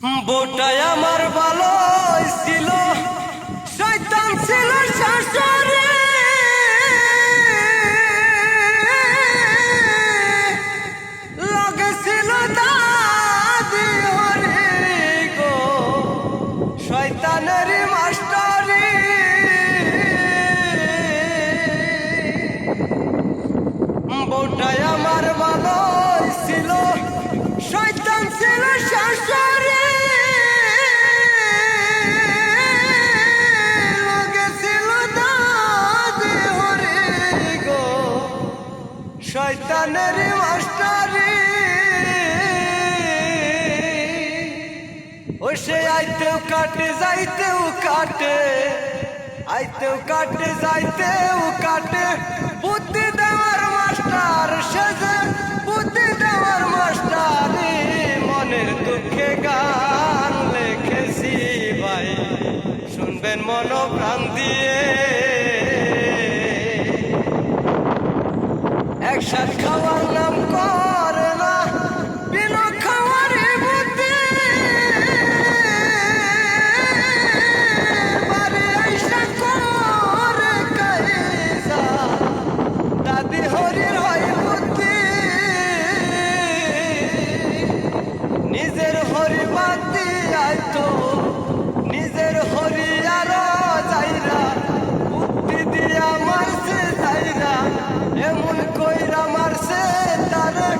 বউটাই আমার ভালো ছিল, শয়তান ছিল শাশুড়ি। লগে ছিল দাদি হরি গো, শয়তানের মাস্টারি। বউটাই আমার ভালো ছিল, শয়তান ছিল শাশুড়ি। শয়তানের মাস্টারি ও সে আইতেও কাটে যাইতেও কাটে, আইতেও কাটে যাইতেও কাটে। বুদ্ধি দেওয়ার মাস্টার সে যে বুদ্ধি দেওয়ার মাস্টারি। মনের দুঃখে গান লিখেছি ভাই, শুনবেন মন প্রাণ দিয়ে। একসাথ খাওয়ার নাম করে না, বিনা খাওয়ারে বুদ্ধি। বাড়ি আইসা করে কাইজা, দাদি হরির হয় বুদ্ধি। নিজের হরি বাদ দিয়াই তো নিজের হরি আরো যাইরা, বুদ্ধি দিয়া মারছে যাইরা। এমন কইরা মারছে তারে,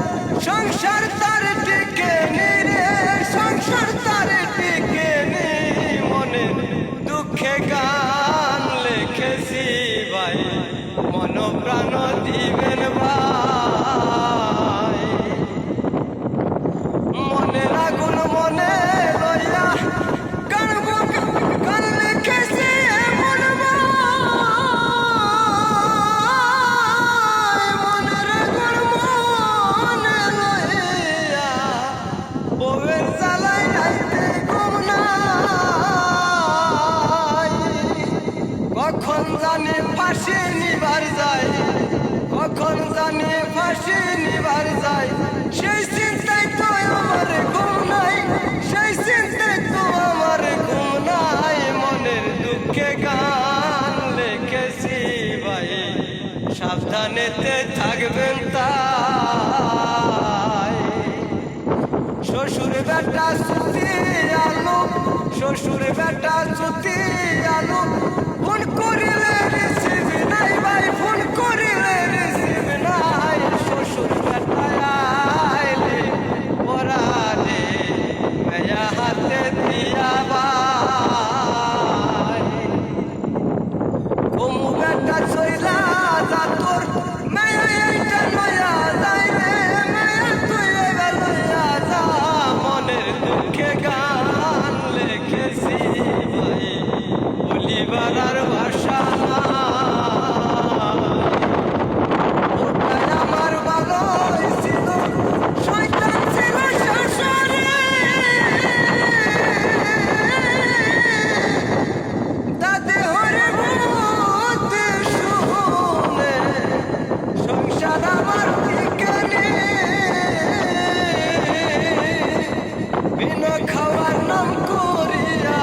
সংসার তার টিকে নি রে, সংসার তার টিকে নি। মনে দুঃখে গান লিখেছি ভাই, মন প্রাণ দিবেন ভাই। মনের আগুন মনে লইয়া গান লিখেছি এমন কখন জানি ফাঁসি নিবার যায়, কখন জানি ফাঁসি নিবার যায়। সেই চিন্তায় তো আমার ঘুম নাই, সেই চিন্তায় তো আমার ঘুম নাই। মনের দুঃখে গান লিখেছি ভাই, সাবধানেতে থাকবেন তাই। শ্বশুর বেটা ছুটি আলো, শ্বশুর বেটা ছুটি আলো। ফোন করিলে রিসিভ নাই ভাই, ফোন করিলে রিসিভ নাই। শ্বশুর বেটা আইলে পরালে মেয়া হাতে দিয়া ভাই। কমু বেটা চইলা যা তোর মেয়া এইটা নয়া যায় রে, মেয়া তুই এবার লইয়া যা। মনের দুঃখে গান লিখেছি ভাই, বলিবার আর ভাষা ওটাই আমার ভালো ছিল, শয়তান ছিল শাশুড়ি। দাদি হরে বুদ্ধি শুনে, সংসার আমার টিকে নি। বিনা খাওয়ার নাম করিয়া,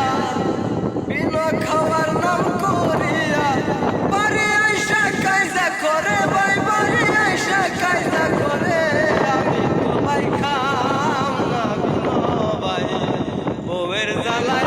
বিনা খাওয়ার নাম করিয়া। বাড়ি আইসা কায়দা করে ভাই, বাড়ি আইসা কায়দা করে। আমি তো ভাই খাম না বিনো ভাই, বউয়ের জ্বালায়